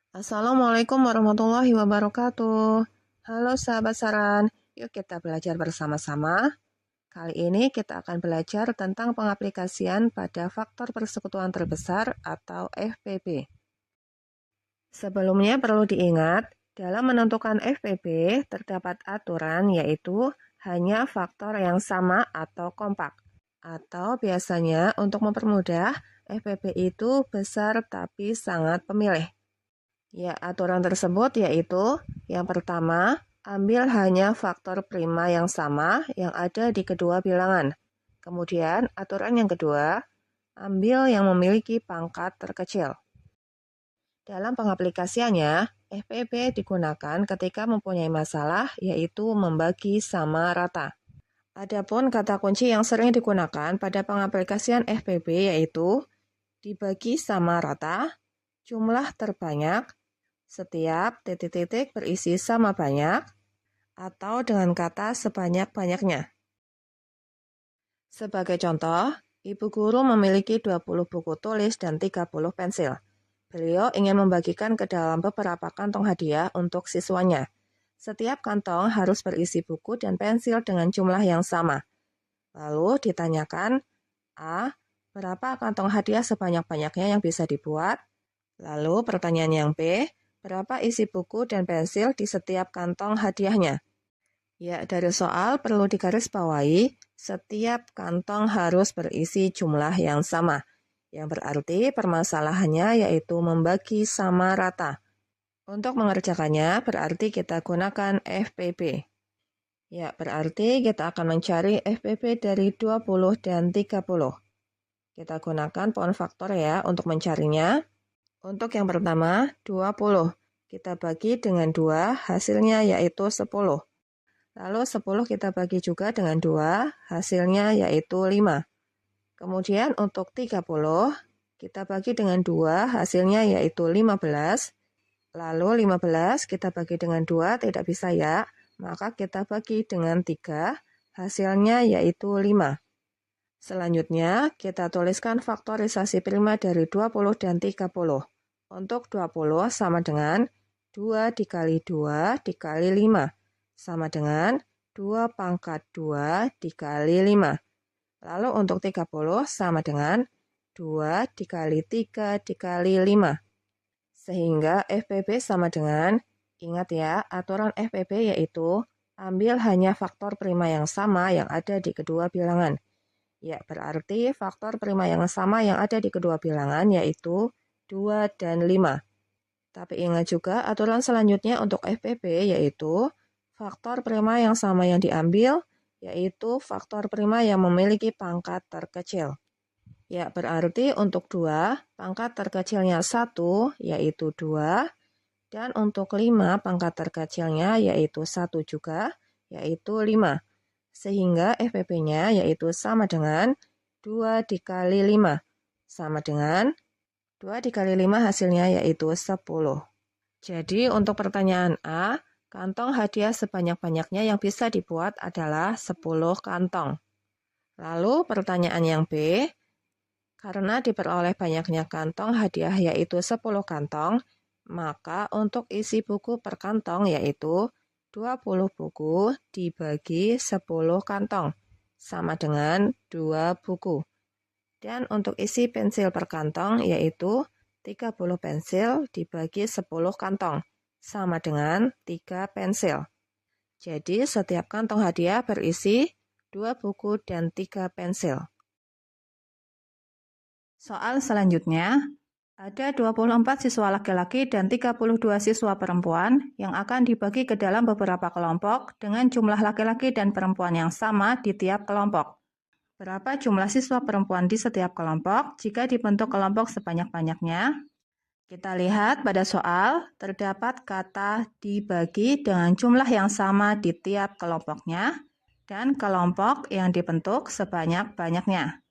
Assalamualaikum warahmatullahi wabarakatuh. Halo sahabat Saran, yuk kita belajar bersama-sama. Kali ini kita akan belajar tentang pengaplikasian pada faktor persekutuan terbesar atau FPB. Sebelumnya perlu diingat, dalam menentukan FPB terdapat aturan yaitu hanya faktor yang sama atau kompak. Atau biasanya untuk mempermudah, FPB itu besar tapi sangat pemilih. Ya, aturan tersebut yaitu yang pertama, ambil hanya faktor prima yang sama yang ada di kedua bilangan. Kemudian, aturan yang kedua, ambil yang memiliki pangkat terkecil. Dalam pengaplikasiannya, FPB digunakan ketika mempunyai masalah yaitu membagi sama rata. Adapun kata kunci yang sering digunakan pada pengaplikasian FPB yaitu dibagi sama rata, jumlah terbanyak, setiap titik-titik berisi sama banyak, atau dengan kata sebanyak-banyaknya. Sebagai contoh, ibu guru memiliki 20 buku tulis dan 30 pensil. Beliau ingin membagikan ke dalam beberapa kantong hadiah untuk siswanya. Setiap kantong harus berisi buku dan pensil dengan jumlah yang sama. Lalu ditanyakan, A. Berapa kantong hadiah sebanyak-banyaknya yang bisa dibuat? Lalu pertanyaan yang B. Berapa isi buku dan pensil di setiap kantong hadiahnya? Ya, dari soal perlu digarisbawahi, setiap kantong harus berisi jumlah yang sama. Yang berarti permasalahannya yaitu membagi sama rata. Untuk mengerjakannya berarti kita gunakan FPB. Ya, berarti kita akan mencari FPB dari 20 dan 30. Kita gunakan pohon faktor ya untuk mencarinya. Untuk yang pertama, 20. Kita bagi dengan 2, hasilnya yaitu 10. Lalu 10 kita bagi juga dengan 2, hasilnya yaitu 5. Kemudian untuk 30, kita bagi dengan 2, hasilnya yaitu 15. Lalu 15 kita bagi dengan 2, tidak bisa ya, maka kita bagi dengan 3, hasilnya yaitu 5. Selanjutnya, kita tuliskan faktorisasi prima dari 20 dan 30. Untuk 20 sama dengan 2 dikali 2 dikali 5. Sama dengan 2 pangkat 2 dikali 5. Lalu untuk 30 sama dengan 2 dikali 3 dikali 5. Sehingga FPB sama dengan, ingat ya, aturan FPB yaitu ambil hanya faktor prima yang sama yang ada di kedua bilangan. Ya, berarti faktor prima yang sama yang ada di kedua bilangan yaitu 2 dan 5. Tapi ingat juga aturan selanjutnya untuk FPB yaitu faktor prima yang sama yang diambil yaitu faktor prima yang memiliki pangkat terkecil. Ya, berarti untuk 2, pangkat terkecilnya 1 yaitu 2, dan untuk 5 pangkat terkecilnya yaitu 1 juga yaitu 5. Sehingga FPB-nya yaitu sama dengan 2 dikali 5. Sama dengan 2 dikali 5 hasilnya yaitu 10. Jadi untuk pertanyaan A, kantong hadiah sebanyak-banyaknya yang bisa dibuat adalah 10 kantong. Lalu pertanyaan yang B, karena diperoleh banyaknya kantong hadiah yaitu 10 kantong, maka untuk isi buku per kantong yaitu 20 buku dibagi 10 kantong, sama dengan 2 buku. Dan untuk isi pensil per kantong yaitu 30 pensil dibagi 10 kantong, sama dengan 3 pensil. Jadi setiap kantong hadiah berisi 2 buku dan 3 pensil. Soal selanjutnya, ada 24 siswa laki-laki dan 32 siswa perempuan yang akan dibagi ke dalam beberapa kelompok dengan jumlah laki-laki dan perempuan yang sama di tiap kelompok. Berapa jumlah siswa perempuan di setiap kelompok jika dibentuk kelompok sebanyak-banyaknya? Kita lihat pada soal, terdapat kata dibagi dengan jumlah yang sama di tiap kelompoknya dan kelompok yang dibentuk sebanyak-banyaknya.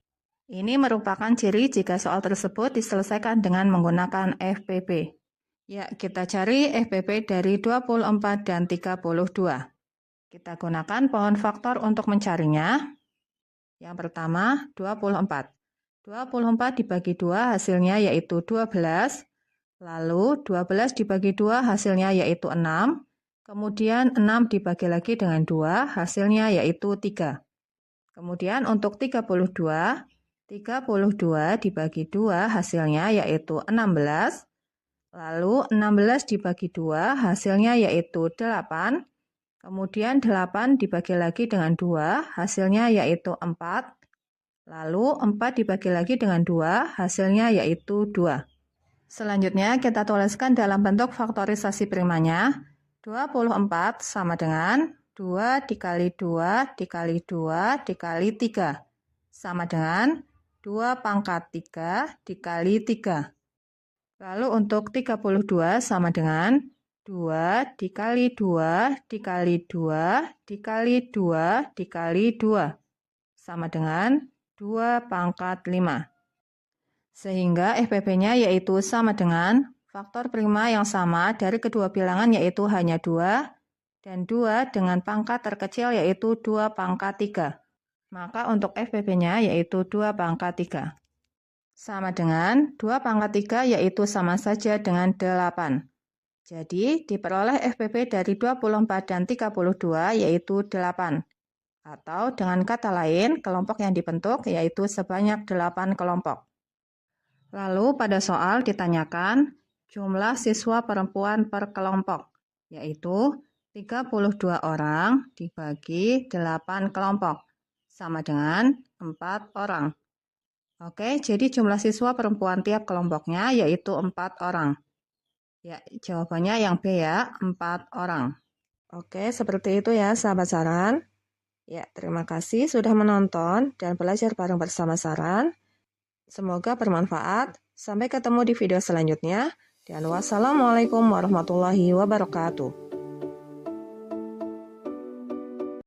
Ini merupakan ciri jika soal tersebut diselesaikan dengan menggunakan FPB. Ya, kita cari FPB dari 24 dan 32. Kita gunakan pohon faktor untuk mencarinya. Yang pertama, 24. 24 dibagi 2 hasilnya yaitu 12. Lalu 12 dibagi 2 hasilnya yaitu 6. Kemudian 6 dibagi lagi dengan 2 hasilnya yaitu 3. Kemudian untuk 32 dibagi 2 hasilnya yaitu 16. Lalu 16 dibagi 2 hasilnya yaitu 8. Kemudian 8 dibagi lagi dengan 2 hasilnya yaitu 4. Lalu 4 dibagi lagi dengan 2 hasilnya yaitu 2. Selanjutnya kita tuliskan dalam bentuk faktorisasi primanya. 24 sama dengan 2 dikali 2 dikali 2 dikali 3. Sama dengan 2 pangkat 3 dikali 3. Lalu untuk 32 sama dengan 2 dikali 2 dikali 2 dikali 2 dikali 2. Sama dengan 2 pangkat 5. Sehingga FPP-nya yaitu sama dengan faktor prima yang sama dari kedua bilangan yaitu hanya 2 dan 2 dengan pangkat terkecil yaitu 2 pangkat 3. Maka untuk FPP-nya yaitu 2 pangkat 3. Sama dengan 2 pangkat 3 yaitu sama saja dengan 8. Jadi diperoleh FPP dari 24 dan 32 yaitu 8. Atau dengan kata lain, kelompok yang dibentuk yaitu sebanyak 8 kelompok. Lalu pada soal ditanyakan jumlah siswa perempuan per kelompok, yaitu 32 orang dibagi 8 kelompok, sama dengan 4 orang. Oke, jadi jumlah siswa perempuan tiap kelompoknya yaitu 4 orang. Ya, jawabannya yang B ya, 4 orang. Oke, seperti itu ya sahabat Saran. Ya, terima kasih sudah menonton dan belajar bareng bersama Saran. Semoga bermanfaat. Sampai ketemu di video selanjutnya. Dan wassalamualaikum warahmatullahi wabarakatuh.